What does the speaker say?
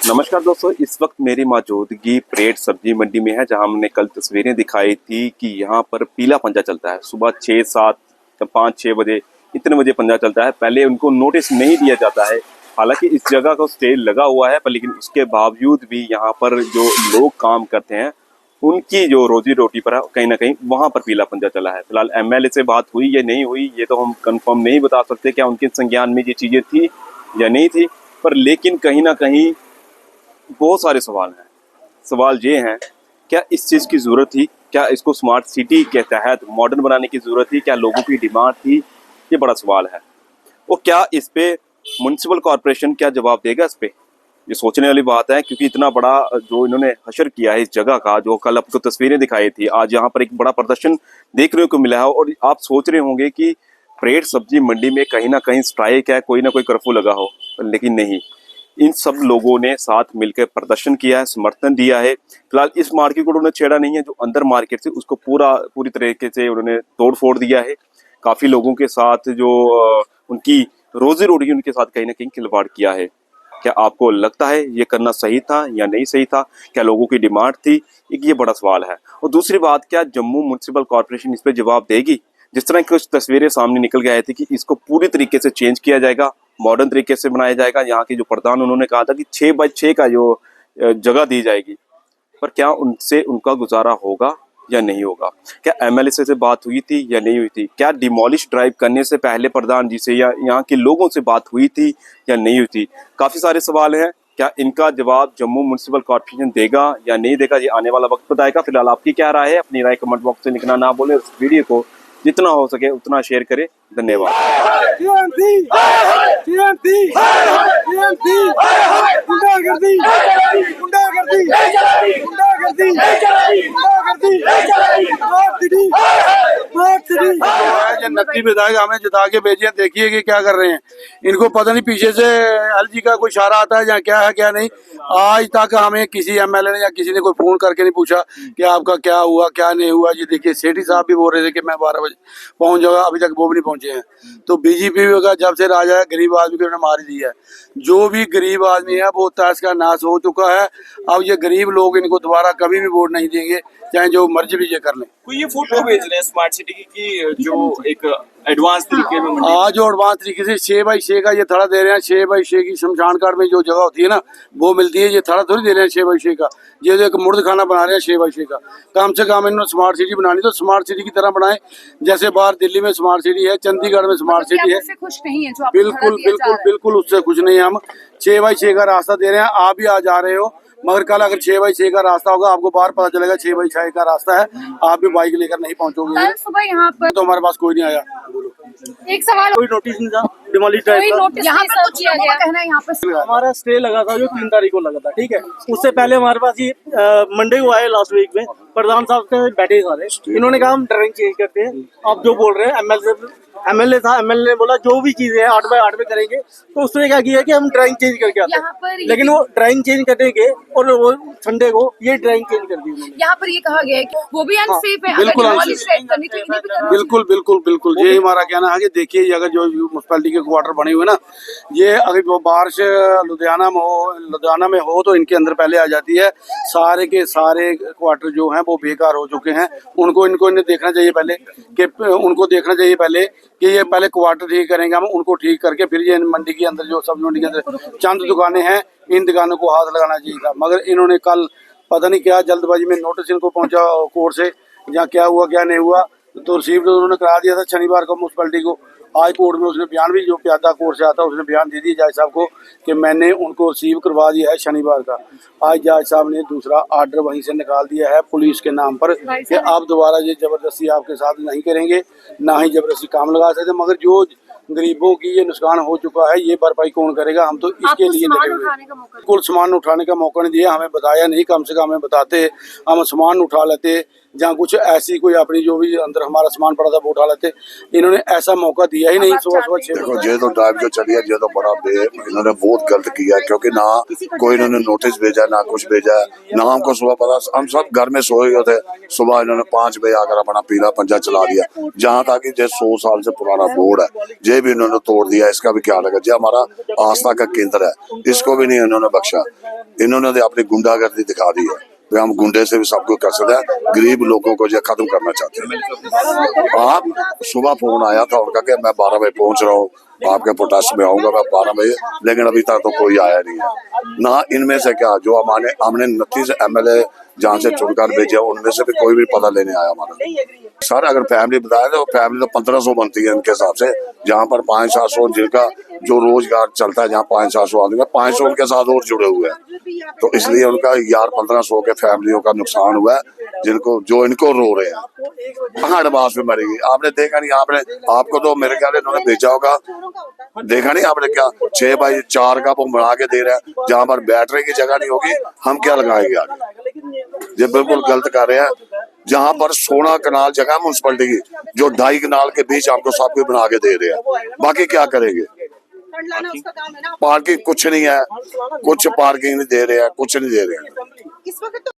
नमस्कार दोस्तों, इस वक्त मेरी मौजूदगी परेड सब्जी मंडी में है, जहां हमने कल तस्वीरें दिखाई थी कि यहां पर पीला पंजा चलता है। सुबह 6-7 या 5-6 बजे इतने बजे पंजा चलता है। पहले उनको नोटिस नहीं दिया जाता है। हालांकि इस जगह को स्टे लगा हुआ है, पर लेकिन उसके बावजूद भी यहाँ पर जो लोग काम करते हैं उनकी जो रोजी रोटी पर है, कहीं ना कहीं वहां पर पीला पंजा चला है। फिलहाल एमएलए से बात हुई या नहीं हुई ये तो हम कंफर्म नहीं बता सकते क्या उनके संज्ञान में ये चीजें थी या नहीं थी, पर लेकिन कहीं ना कहीं बहुत सारे सवाल हैं। सवाल ये हैं, क्या इस चीज़ की ज़रूरत थी? क्या इसको स्मार्ट सिटी के तहत मॉडर्न बनाने की ज़रूरत थी? क्या लोगों की डिमांड थी? ये बड़ा सवाल है। और क्या इस पे म्युनिसिपल कॉरपोरेशन क्या जवाब देगा इस पे? ये सोचने वाली बात है, क्योंकि इतना बड़ा जो इन्होंने हशर किया है इस जगह का, जो कल आपको तस्वीरें दिखाई थी, आज यहाँ पर एक बड़ा प्रदर्शन देखने को मिला है। और आप सोच रहे होंगे कि परेड सब्जी मंडी में कहीं ना कहीं स्ट्राइक है, कोई ना कोई कर्फ्यू लगा हो, लेकिन नहीं। इन सब लोगों ने साथ मिलकर प्रदर्शन किया है, समर्थन दिया है। फिलहाल इस मार्केट को उन्होंने छेड़ा नहीं है, जो अंदर मार्केट से उसको पूरी तरीके से उन्होंने तोड़ फोड़ दिया है। काफी लोगों के साथ जो उनकी रोजी रोटी उनके साथ कहीं ना कहीं खिलवाड़ किया है। क्या आपको लगता है ये करना सही था या नहीं सही था? क्या लोगों की डिमांड थी? एक ये बड़ा सवाल है। और दूसरी बात, क्या जम्मू म्युनिसिपल कॉरपोरेशन इस पर जवाब देगी? जिस तरह कुछ तस्वीरें सामने निकल के आई थी कि इसको पूरी तरीके से चेंज किया जाएगा, मॉडर्न तरीके से बनाया जाएगा। यहाँ के जो प्रधान उन्होंने कहा था कि 6x6 का जो जगह दी जाएगी, पर क्या उनसे उनका गुजारा होगा या नहीं होगा? क्या एमएलए से बात हुई थी या नहीं हुई थी? क्या डिमोलिश ड्राइव करने से पहले प्रधान जी से या यहाँ के लोगों से बात हुई थी या नहीं हुई थी? काफी सारे सवाल हैं। क्या इनका जवाब जम्मू म्युनिसिपल कॉर्पोरेशन देगा या नहीं देगा, ये आने वाला वक्त बताएगा। फिलहाल आपकी क्या राय है? अपनी राय कमेंट बॉक्स से लिखना ना भूलें। इस वीडियो को जितना हो सके उतना शेयर करें। धन्यवाद। नकली विधायक हमें जिता के भेजे, देखिए कि क्या कर रहे हैं। इनको पता नहीं पीछे से एलजी का कोई इशारा आता है या क्या है क्या नहीं। आज तक हमें किसी एमएलए ने या किसी ने कोई फोन करके नहीं पूछा कि आपका क्या हुआ क्या नहीं हुआ। ये देखिए सेठी साहब भी बोल रहे थे कि मैं 12 बजे पहुंच जाऊंगा, अभी तक वो भी नहीं पहुंचे हैं। तो बीजेपी का जब से राजा है, गरीब आदमी को मार ही दिया है। जो भी गरीब आदमी है वो तहस का नाश हो चुका है। अब ये गरीब लोग इनको दोबारा कभी भी वोट नहीं देंगे, चाहे जो मर्जी भी ये कर लें। कोई ये फोटो भेज रहे हैं स्मार्ट सिटी की जो एक एडवांस तरीके में आज जो एडवांस तरीके से 6x6 का ये थड़ा दे रहे हैं। 6x6 की शमशान घाट में जो जगह होती है ना वो मिलती है, ये थड़ा थोड़ी दे रहे हैं 6x6 का। ये जो एक मुर्द खाना बना रहे हैं 6x6 का। कम से कम इन्होंने स्मार्ट सिटी बनानी तो स्मार्ट सिटी की तरह बनाए, जैसे बाहर दिल्ली में स्मार्ट सिटी है, चंडीगढ़ में स्मार्ट सिटी है। खुश नहीं है जो बिल्कुल बिल्कुल बिल्कुल उससे कुछ नहीं है। हम 6x6 का रास्ता दे रहे हैं, आप भी आज आ रहे हो, मगर कल अगर 6x6 का रास्ता होगा आपको बाहर पता चलेगा 6x6 का रास्ता है, आप भी बाइक लेकर नहीं पहुंचोगे। कल सुबह यहाँ पर तो हमारे पास कोई नहीं आया। एक सवाल, कोई नोटिस नहीं था डिमोलिश ड्राइव का। यहाँ पर कुछ किया गया कहना है यहाँ पर हमारा स्टे लगा था जो 3 तारीख को लगा था, ठीक है। उससे पहले हमारे पास ये मंडे को आए लास्ट वीक में, प्रधान साहब के बैठे सारे, इन्होंने कहा हम ड्राइंग चेंज करते हैं। आप जो बोल रहे हैं एमएलए था, एमएलए ने बोला जो भी चीजें हैं 8x8 में करेंगे, तो उसने क्या किया कि हम ड्राइंग चेंज करके आते हैं। लेकिन वो ड्राइंग चेंज करने के और वो संडे को ये ड्राइंग चेंज कर दी। यहाँ पर ये कहा गया है कि वो भी अनसेफ है, बिल्कुल बिल्कुल बिल्कुल बिल्कुल यही हमारा कहना है कि देखिए अगर जो म्यूनसिपैलिटी के क्वार्टर बने हुए ना, ये अगर वो बारिश लुधियाना में हो तो इनके अंदर पहले आ जाती है। सारे के सारे क्वार्टर जो हैं वो बेकार हो चुके हैं। इनको इन्हें देखना चाहिए पहले कि ये पहले क्वार्टर ठीक करेंगे, हम उनको ठीक करके फिर ये मंडी के अंदर जो सब्जी मंडी के अंदर चंद दुकानें हैं, इन दुकानों को हाथ लगाना चाहिए था। मगर इन्होंने कल पता नहीं क्या जल्दबाजी में नोटिस इनको पहुंचा कोर्ट से, या क्या हुआ क्या नहीं हुआ, तो रिसीव तो उन्होंने करा दिया था शनिवार को म्यूनसिपैलिटी को। आज कोर्ट में उसने बयान भी, जो प्यादा कोर्ट से आता उसने बयान दे दिया जज साहब को कि मैंने उनको रिसीव करवा दिया है शनिवार का। आज जज साहब ने दूसरा आर्डर वहीं से निकाल दिया है पुलिस के नाम पर कि आप दोबारा ये जबरदस्ती आपके साथ नहीं करेंगे, ना ही जबरदस्ती काम लगा सकते। मगर जो गरीबों की ये नुकसान हो चुका है ये भरपाई कौन करेगा? हम तो इसके लिए बिल्कुल सामान उठाने का मौका नहीं दिया, हमें बताया नहीं। कम से कम हमें बताते, हम सामान उठा लेते। जहाँ कुछ ऐसी कोई अपनी जो भी अंदर हमारा सामान पड़ा था वो उठा लेते। इन्होंने ऐसा मौका दिया ही नहीं। सुबह सुबह 6 देखो ये तो ड्राइव जो चली है ये तो बड़ा इन्होंने बहुत गलत किया है, क्योंकि ना कोई इन्होंने नोटिस भेजा ना कुछ भेजा है, ना हमको सुबह पता। हम सब घर में सोए हुए थे, सुबह इन्होंने 5 बजे आकर अपना पीला पंजा चला दिया। जहाँ तक कि 100 साल से पुराना बोर्ड है ये भी इन्होंने तोड़ दिया। इसका भी क्या लगा, जो हमारा आस्था का केंद्र है इसको भी नहीं इन्होंने बख्शा। इन्होंने अपनी गुंडागर्दी दिखा दी है। हम गुंडे से भी सब कुछ कर सकते हैं, गरीब लोगों को जो खत्म करना चाहते हैं। आप सुबह फोन आया था उनका कि मैं 12 बजे पहुंच रहा हूँ, आपके प्रोटेस्ट में आऊंगा मैं 12 बजे, लेकिन अभी तक तो कोई आया नहीं है। ना इनमें से क्या जो हमने 29 MLA जहाँ से चुनकर भेजे उनमें से भी कोई भी पता लेने आया हमारा। सर अगर फैमिली बताया तो फैमिली तो 1500 बनती है इनके हिसाब से, जहाँ पर 500-700 जिनका जो रोजगार चलता है, जहाँ 500-700 आदमी 500 उनके साथ और जुड़े हुए हैं। तो इसलिए उनका 1500 के फैमिलियों का नुकसान हुआ है, जिनको जो इनको रो रहे हैं। कहाँ एडवांस में मरेगी आपने देखा नहीं। आपने आपको तो मेरे ख्याल इन्होंने भेजा होगा, देखा नहीं आपने क्या 6x4 का वो बना के दे रहा है, जहाँ पर बैटरी की जगह नहीं होगी हम क्या लगाएंगे आगे। ये बिल्कुल गलत कर रहे हैं। जहाँ पर 16 कनाल जगह म्यूनसिपलिटी की, जो 2.5 कनाल के बीच आपको सब कुछ बना के दे रहे हैं, बाकी क्या करेंगे। पार्किंग कुछ नहीं है, कुछ पार्किंग नहीं दे रहे हैं, कुछ नहीं दे रहे हैं।